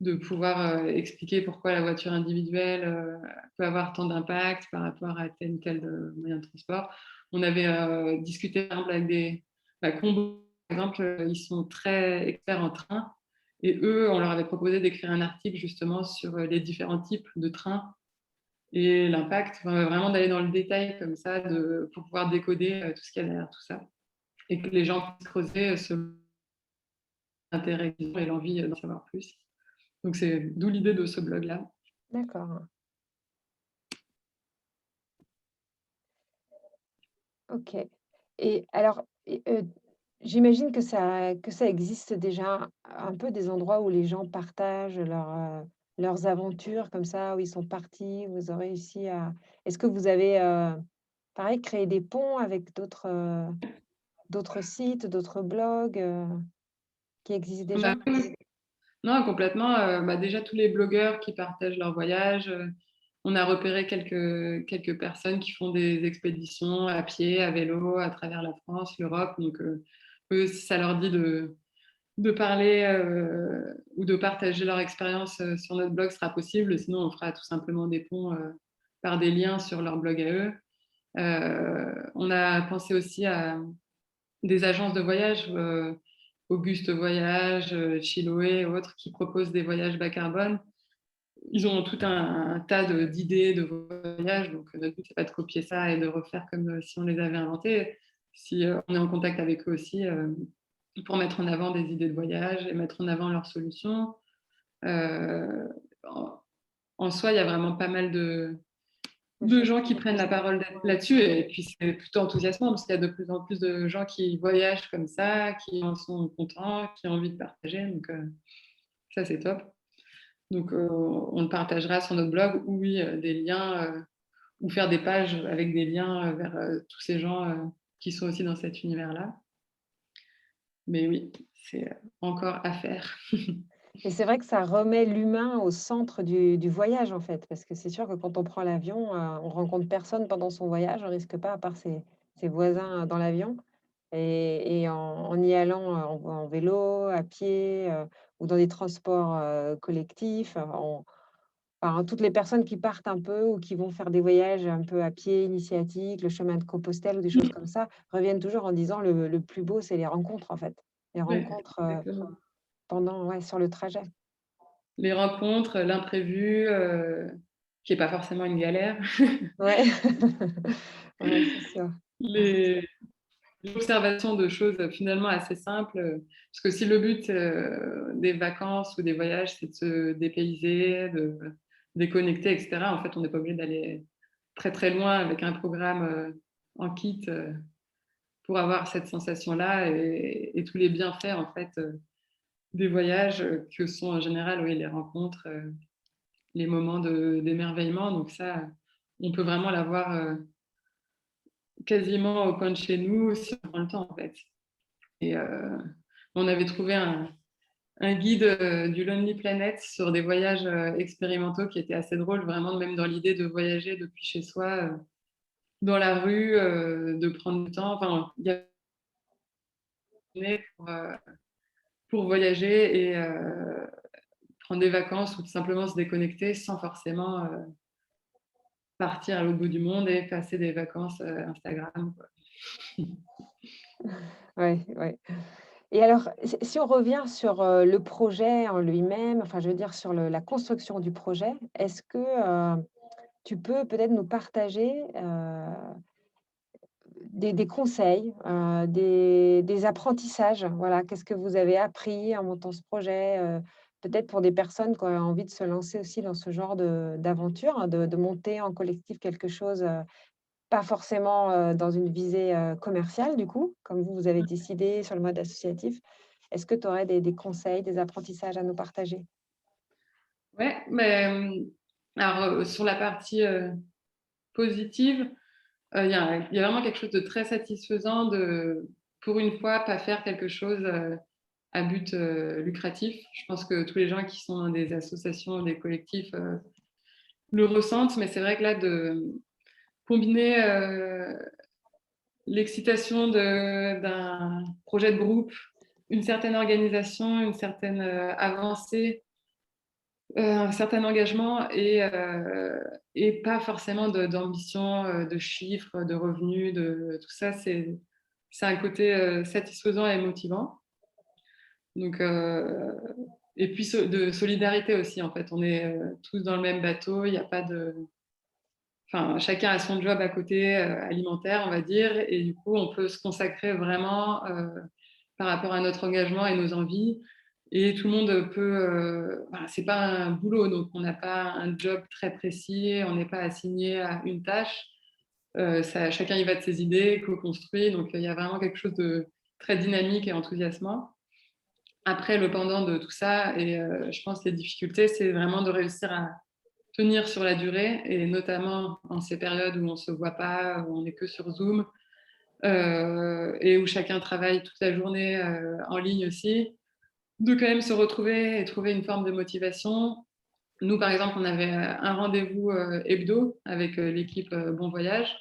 de pouvoir expliquer pourquoi la voiture individuelle peut avoir tant d'impact par rapport à tel ou tel moyen de transport. On avait discuté par exemple avec Combo, par exemple, ils sont très experts en train. Et eux, on leur avait proposé d'écrire un article justement sur les différents types de trains et l'impact, enfin, vraiment d'aller dans le détail comme ça, pour pouvoir décoder tout ce qu'il y a derrière tout ça. Et que les gens puissent creuser selon l'intérêt et l'envie d'en savoir plus. Donc c'est d'où l'idée de ce blog-là. D'accord. OK. Et alors, j'imagine que ça existe déjà un peu des endroits où les gens partagent leurs aventures comme ça, où ils sont partis, où ils ont réussi à est-ce que vous avez, pareil, créé des ponts avec d'autres sites, d'autres blogs, qui existent déjà? Bah, oui, non, complètement. Bah, déjà, tous les blogueurs qui partagent leurs voyages, on a repéré quelques personnes qui font des expéditions à pied, à vélo, à travers la France, l'Europe. Donc, eux, si ça leur dit de parler ou de partager leur expérience sur notre blog sera possible. Sinon, on fera tout simplement des ponts par des liens sur leur blog à eux. On a pensé aussi à des agences de voyage, Auguste Voyage, Chiloé et autres, qui proposent des voyages bas carbone. Ils ont tout un tas d'idées de voyages, donc notre but, c'est pas de copier ça et de refaire comme si on les avait inventés. Si on est en contact avec eux aussi pour mettre en avant des idées de voyage et mettre en avant leurs solutions. Euh, en soi, il y a vraiment pas mal de gens qui prennent la parole là-dessus, et puis c'est plutôt enthousiasmant parce qu'il y a de plus en plus de gens qui voyagent comme ça, qui en sont contents, qui ont envie de partager, donc ça c'est top. Donc on le partagera sur notre blog, ou oui, des liens, ou faire des pages avec des liens vers tous ces gens qui sont aussi dans cet univers-là. Mais oui, c'est encore à faire. Et c'est vrai que ça remet l'humain au centre du voyage, en fait, parce que c'est sûr que quand on prend l'avion, on rencontre personne pendant son voyage, on risque pas, à part ses voisins dans l'avion. Et en y allant, en vélo, à pied, ou dans des transports, collectifs, enfin, toutes les personnes qui partent un peu ou qui vont faire des voyages un peu à pied, initiatiques, le chemin de Compostelle ou des choses comme ça, reviennent toujours en disant: «Le plus beau, c'est les rencontres, en fait». Les Ouais, rencontres, exactement. pendant ouais, sur le trajet. Les rencontres, l'imprévu, qui n'est pas forcément une galère. Ouais. Ouais, c'est sûr. les, L'observation de choses finalement assez simples. Parce que si le but des vacances ou des voyages, c'est de se dépayser, de déconnecter, etc., en fait, on n'est pas obligé d'aller très très loin avec un programme en kit pour avoir cette sensation-là, et tous les bienfaits en fait des voyages que sont en général, oui, les rencontres, les moments d'émerveillement. Donc ça, on peut vraiment l'avoir quasiment au coin de chez nous si on prend le temps en fait. Et on avait trouvé un guide du Lonely Planet sur des voyages expérimentaux qui était assez drôle, vraiment, même dans l'idée de voyager depuis chez soi, dans la rue, de prendre le temps. Enfin, il y a pour voyager et prendre des vacances ou tout simplement se déconnecter sans forcément partir à l'autre bout du monde et passer des vacances Instagram, quoi. Ouais, ouais. Et alors, si on revient sur, le projet en lui-même, enfin, je veux dire sur la construction du projet, est-ce que, tu peux peut-être nous partager, des conseils, des apprentissages? Voilà, qu'est-ce que vous avez appris en montant ce projet? Peut-être pour des personnes qui ont envie de se lancer aussi dans ce genre d'aventure, hein, de monter en collectif quelque chose, pas forcément, dans une visée, commerciale du coup, comme vous avez décidé sur le mode associatif. Est-ce que tu aurais des conseils, des apprentissages à nous partager? Ouais, mais alors sur la partie positive, il y a vraiment quelque chose de très satisfaisant de, pour une fois, pas faire quelque chose à but lucratif. Je pense que tous les gens qui sont dans des associations, des collectifs le ressentent, mais c'est vrai que là, de combiner l'excitation d'un projet de groupe, une certaine organisation, une certaine avancée, un certain engagement, et pas forcément d'ambition, de chiffres, de revenus, de tout ça, c'est un côté satisfaisant et motivant. Donc, et puis de solidarité aussi, en fait. On est tous dans le même bateau, il n'y a pas de. Enfin, chacun a son job à côté, alimentaire, on va dire, et du coup, on peut se consacrer vraiment par rapport à notre engagement et nos envies. Et tout le monde peut. Voilà, c'est pas un boulot, donc on n'a pas un job très précis, on n'est pas assigné à une tâche. Chacun y va de ses idées, co-construit, donc il y a vraiment quelque chose de très dynamique et enthousiasmant. Après, le pendant de tout ça, et je pense que les difficultés, c'est vraiment de réussir à tenir sur la durée, et notamment en ces périodes où on ne se voit pas, où on n'est que sur Zoom, et où chacun travaille toute la journée en ligne aussi, de quand même se retrouver et trouver une forme de motivation. Nous, par exemple, on avait un rendez-vous hebdo avec l'équipe Bon Voyage,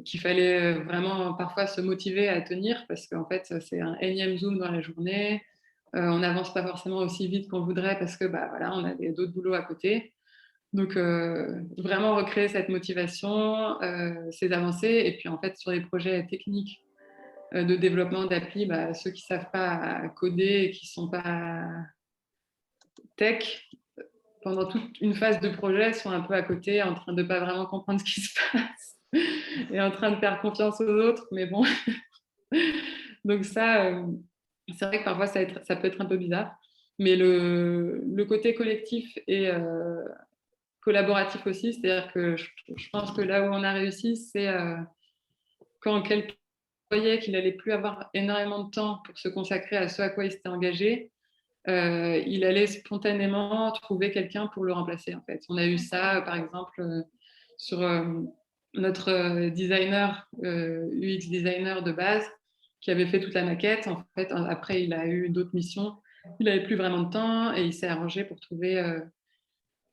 qu'il fallait vraiment parfois se motiver à tenir, parce qu'en fait, c'est un énième Zoom dans la journée. On n'avance pas forcément aussi vite qu'on voudrait parce que voilà, on a d'autres boulots à côté. Donc, vraiment recréer cette motivation, ces avancées. Et puis, en fait, sur les projets techniques de développement d'appli, ceux qui ne savent pas coder et qui ne sont pas tech, pendant toute une phase de projet, sont un peu à côté, en train de ne pas vraiment comprendre ce qui se passe et en train de faire confiance aux autres. Mais bon, donc ça, c'est vrai que parfois, ça peut être un peu bizarre. Mais le côté collectif et collaboratif aussi, c'est-à-dire que je pense que là où on a réussi, c'est quand quelqu'un voyait qu'il allait plus avoir énormément de temps pour se consacrer à ce à quoi il s'était engagé, il allait spontanément trouver quelqu'un pour le remplacer. En fait, on a eu ça, par exemple, sur notre designer, UX designer de base, qui avait fait toute la maquette. En fait, après, il a eu d'autres missions. Il n'avait plus vraiment de temps et il s'est arrangé pour trouver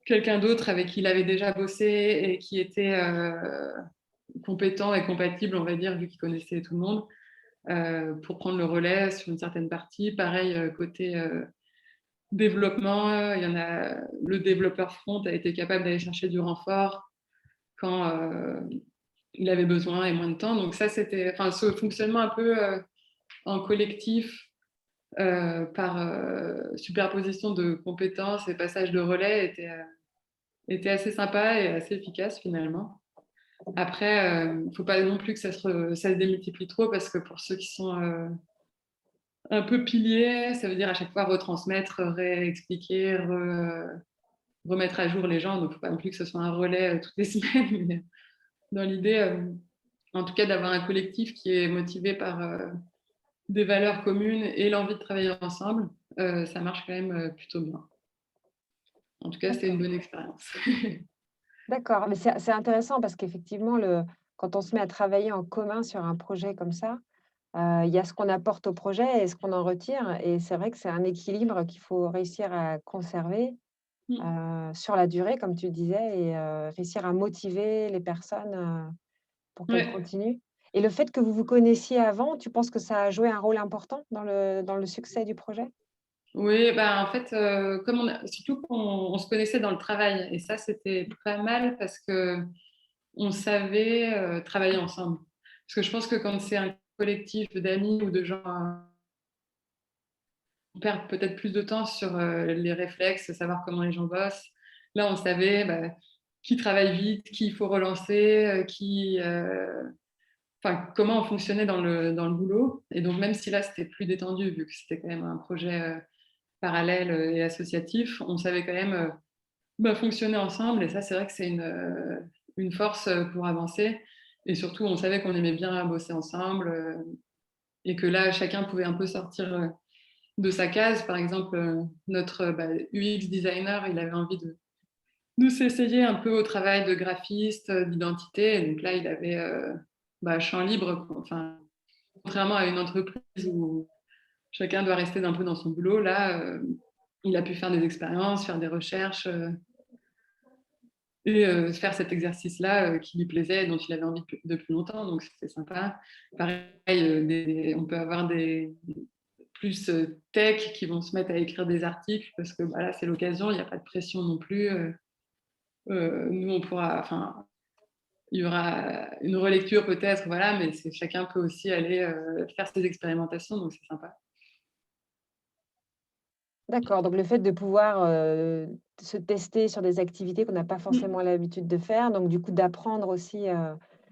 quelqu'un d'autre avec qui il avait déjà bossé et qui était compétent et compatible, on va dire, vu qu'il connaissait tout le monde, pour prendre le relais sur une certaine partie. Pareil, côté développement, il y en a, le développeur front a été capable d'aller chercher du renfort quand il avait besoin et moins de temps. Donc ça, c'était, enfin, ce fonctionnement un peu en collectif, par superposition de compétences et passage de relais était assez sympa et assez efficace finalement. Après, il ne faut pas non plus que ça se démultiplie trop, parce que pour ceux qui sont un peu piliers, ça veut dire à chaque fois retransmettre, réexpliquer, remettre à jour les gens. Donc, il ne faut pas non plus que ce soit un relais toutes les semaines. Mais dans l'idée, en tout cas, d'avoir un collectif qui est motivé par des valeurs communes et l'envie de travailler ensemble, ça marche quand même plutôt bien. En tout cas, c'était une bonne expérience. D'accord, mais c'est intéressant parce qu'effectivement, quand on se met à travailler en commun sur un projet comme ça, il y a ce qu'on apporte au projet et ce qu'on en retire et c'est vrai que c'est un équilibre qu'il faut réussir à conserver, sur la durée comme tu disais et réussir à motiver les personnes, pour qu'elles Ouais. continuent. Et le fait que vous vous connaissiez avant, tu penses que ça a joué un rôle important dans le succès du projet? Oui, en fait, surtout qu'on se connaissait dans le travail, et ça, c'était pas mal parce que on savait travailler ensemble. Parce que je pense que quand c'est un collectif d'amis ou de gens, on perd peut-être plus de temps sur les réflexes, savoir comment les gens bossent. Là, on savait qui travaille vite, qui il faut relancer, comment on fonctionnait dans le boulot. Et donc, même si là, c'était plus détendu, vu que c'était quand même un projet parallèle et associatif, on savait quand même fonctionner ensemble. Et ça, c'est vrai que c'est une force pour avancer. Et surtout, on savait qu'on aimait bien bosser ensemble, et que là, chacun pouvait un peu sortir de sa case. Par exemple, notre UX designer, il avait envie de s'essayer un peu au travail de graphiste, d'identité. Et donc là, il avait champ libre. Enfin, contrairement à une entreprise où chacun doit rester un peu dans son boulot, là, il a pu faire des expériences, faire des recherches, et faire cet exercice-là qui lui plaisait, dont il avait envie depuis longtemps. Donc, c'était sympa. Pareil, on peut avoir des plus tech qui vont se mettre à écrire des articles parce que là, c'est l'occasion, il n'y a pas de pression non plus. Nous, on pourra, enfin, il y aura une relecture peut-être, voilà, mais chacun peut aussi aller faire ses expérimentations, donc c'est sympa. D'accord, donc le fait de pouvoir, se tester sur des activités qu'on n'a pas Mm, forcément l'habitude de faire, donc du coup d'apprendre aussi,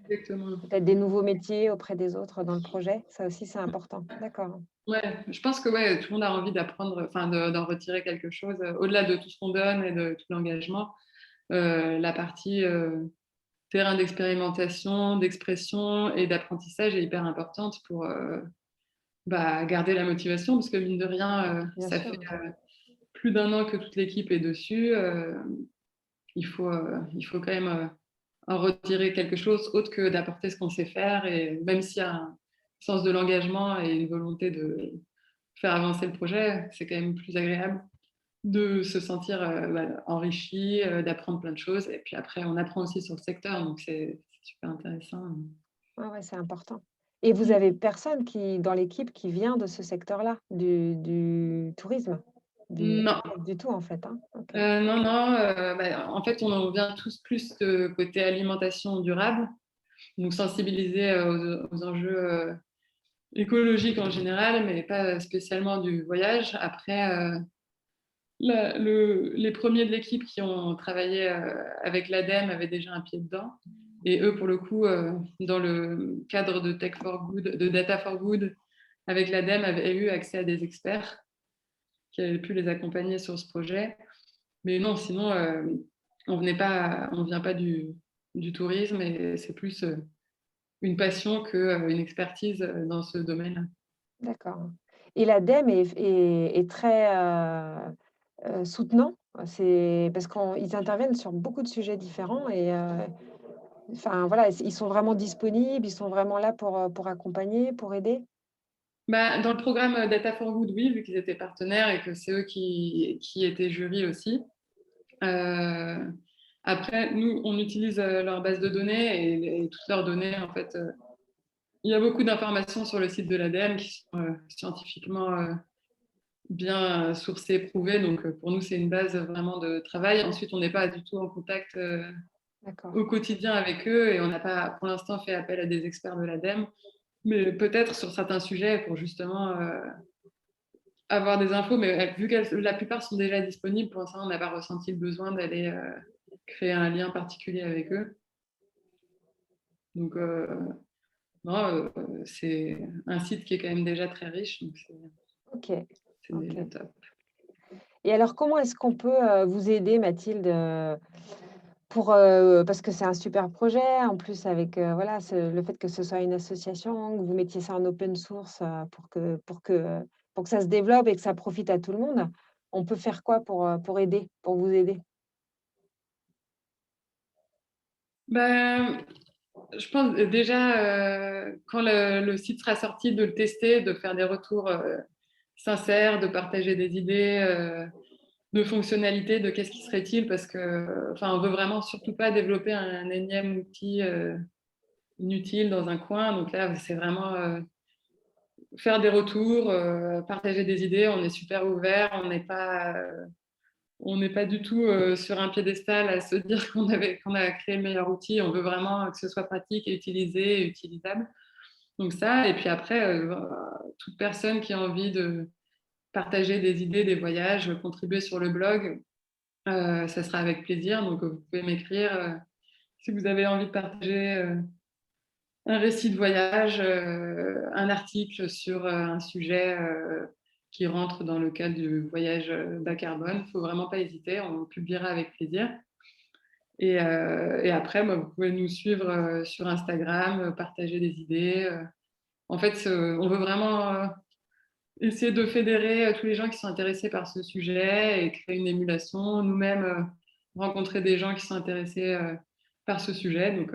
exactement. peut-être des nouveaux métiers auprès des autres dans le projet, ça aussi c'est important. D'accord. Ouais, je pense que ouais, tout le monde a envie d'apprendre, enfin d'en retirer quelque chose, au-delà de tout ce qu'on donne et de tout l'engagement. La partie terrain d'expérimentation, d'expression et d'apprentissage est hyper importante pour garder la motivation, parce que mine de rien, Bien ça fait sûr. plus d'un an que toute l'équipe est dessus. Il faut quand même en retirer quelque chose autre que d'apporter ce qu'on sait faire. Et même s'il y a un sens de l'engagement et une volonté de faire avancer le projet, c'est quand même plus agréable de se sentir enrichi, d'apprendre plein de choses. Et puis après, on apprend aussi sur le secteur, donc c'est super intéressant. Ouais, ouais, c'est important. Et vous avez personne dans l'équipe qui vient de ce secteur-là, du tourisme? Non, Pas du tout, en fait, hein? OK. non, non, en fait, on en vient tous plus de côté alimentation durable, donc sensibiliser, aux enjeux, écologiques en général, mais pas spécialement du voyage. Après, les premiers de l'équipe qui ont travaillé avec l'ADEME avaient déjà un pied dedans. Et eux, pour le coup, dans le cadre de Tech for Good, de Data for Good, avec l'ADEME, avaient eu accès à des experts qui avaient pu les accompagner sur ce projet. Mais non, sinon, on vient pas du tourisme et c'est plus une passion qu'une expertise dans ce domaine. D'accord. Et l'ADEME est très, soutenant? C'est parce qu'ils interviennent sur beaucoup de sujets différents et enfin, voilà, ils sont vraiment disponibles, ils sont vraiment là pour accompagner, pour aider? Bah, dans le programme Data for Good, oui, vu qu'ils étaient partenaires et que c'est eux qui étaient jury aussi. Euh, Après, nous, on utilise leur base de données et toutes leurs données, en fait. Il y a beaucoup d'informations sur le site de l'ADEME qui sont scientifiquement bien sourcées, prouvées. Donc, pour nous, c'est une base vraiment de travail. Ensuite, on n'est pas du tout en contact D'accord. au quotidien avec eux et on n'a pas, pour l'instant, fait appel à des experts de l'ADEME. Mais peut-être sur certains sujets pour justement avoir des infos. Mais vu que la plupart sont déjà disponibles, pour l'instant, on n'a pas ressenti le besoin d'aller créer un lien particulier avec eux. Donc, non, c'est un site qui est quand même déjà très riche, donc OK, c'est déjà OK. top. Et alors comment est-ce qu'on peut, vous aider Mathilde, parce que c'est un super projet, en plus avec, voilà, le fait que ce soit une association, que vous mettiez ça en open source, pour que ça se développe et que ça profite à tout le monde. On peut faire quoi pour aider, pour vous aider? Ben, je pense déjà, quand le site sera sorti, de le tester, de faire des retours sincères, de partager des idées de fonctionnalités, de qu'est-ce qui serait utile, parce que, enfin, on veut vraiment surtout pas développer un énième outil inutile dans un coin. Donc là, c'est vraiment faire des retours, partager des idées. On est super ouvert, on n'est pas du tout sur un piédestal à se dire qu'on a créé le meilleur outil. On veut vraiment que ce soit pratique et utilisé et utilisable. Donc ça, et puis après, toute personne qui a envie de partager des idées, des voyages, contribuer sur le blog, ça sera avec plaisir. Donc vous pouvez m'écrire si vous avez envie de partager un récit de voyage, un article sur un sujet qui rentre dans le cadre du voyage bas carbone. Il ne faut vraiment pas hésiter, on publiera avec plaisir. Et après, vous pouvez nous suivre sur Instagram, partager des idées. En fait, on veut vraiment essayer de fédérer tous les gens qui sont intéressés par ce sujet et créer une émulation. Nous-mêmes, rencontrer des gens qui sont intéressés par ce sujet. Donc,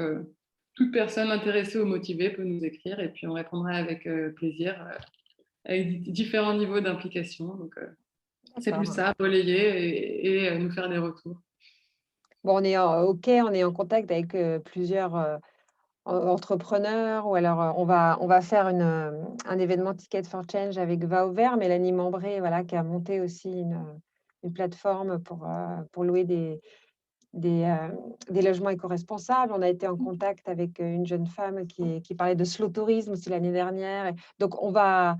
toute personne intéressée ou motivée peut nous écrire et puis on répondra avec plaisir, avec différents niveaux d'implication. Donc, c'est plus D'accord. ça, relayer et nous faire des retours. Bon, on est en contact avec, plusieurs, entrepreneurs ou alors, on va faire un événement Ticket for Change avec Va au Vert, Mélanie Membré, voilà, qui a monté aussi une plateforme pour louer des, des logements éco-responsables. On a été en contact avec, une jeune femme qui parlait de slow tourisme aussi l'année dernière et donc on va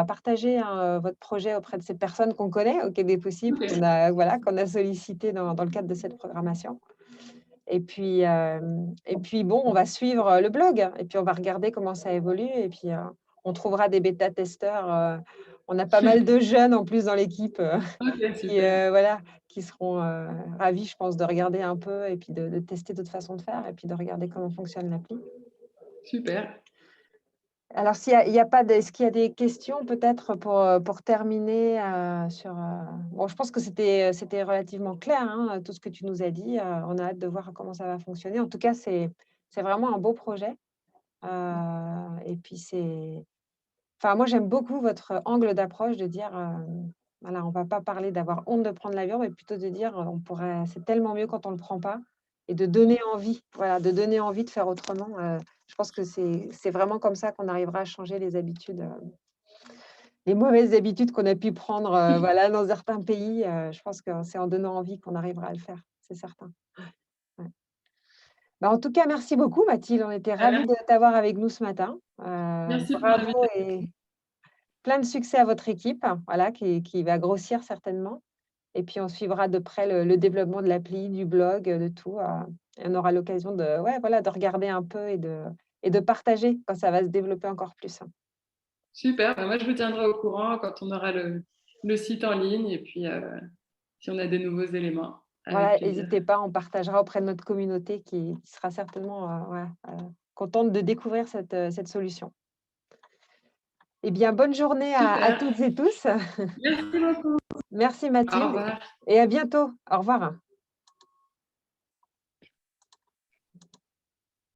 partager, hein, votre projet auprès de ces personnes qu'on connaît au Quai des Possibles, Ok, qu'on a sollicité dans le cadre de cette programmation et puis bon, on va suivre, le blog et puis on va regarder comment ça évolue et puis, on trouvera des bêta-testeurs, on a pas mal de jeunes en plus dans l'équipe, ok, qui, super. voilà, qui seront, ravis, je pense, de regarder un peu et puis de tester d'autres façons de faire et puis de regarder comment fonctionne l'appli. Super. Alors il y a pas de est-ce qu'il y a des questions peut-être pour terminer, bon, je pense que c'était relativement clair, hein, tout ce que tu nous as dit, on a hâte de voir comment ça va fonctionner. En tout cas, c'est vraiment un beau projet, et puis enfin, moi, j'aime beaucoup votre angle d'approche de dire, voilà, on va pas parler d'avoir honte de prendre l'avion, mais plutôt de dire, c'est tellement mieux quand on le prend pas et de donner envie, voilà, de donner envie de faire autrement, Je pense que c'est vraiment comme ça qu'on arrivera à changer les habitudes, les mauvaises habitudes qu'on a pu prendre, voilà, dans certains pays. Je pense que c'est en donnant envie qu'on arrivera à le faire, c'est certain. Ouais. Bah, en tout cas, merci beaucoup Mathilde, on était ravis de t'avoir avec nous ce matin. Merci pour Bravo l'invitation. et plein de succès à votre équipe, voilà, qui va grossir certainement. Et puis on suivra de près le développement de l'appli, du blog, de tout, et on aura l'occasion de ouais, voilà, de regarder un peu et de partager quand ça va se développer encore plus. Super, bah, moi je vous tiendrai au courant quand on aura le site en ligne et puis si on a des nouveaux éléments, avec Voilà, plaisir. n'hésitez pas, on partagera auprès de notre communauté qui sera certainement, ouais, contente de découvrir cette solution. Eh bien, bonne journée à Super, toutes et tous. merci beaucoup. Merci Au Mathilde revoir. et à bientôt. Au revoir.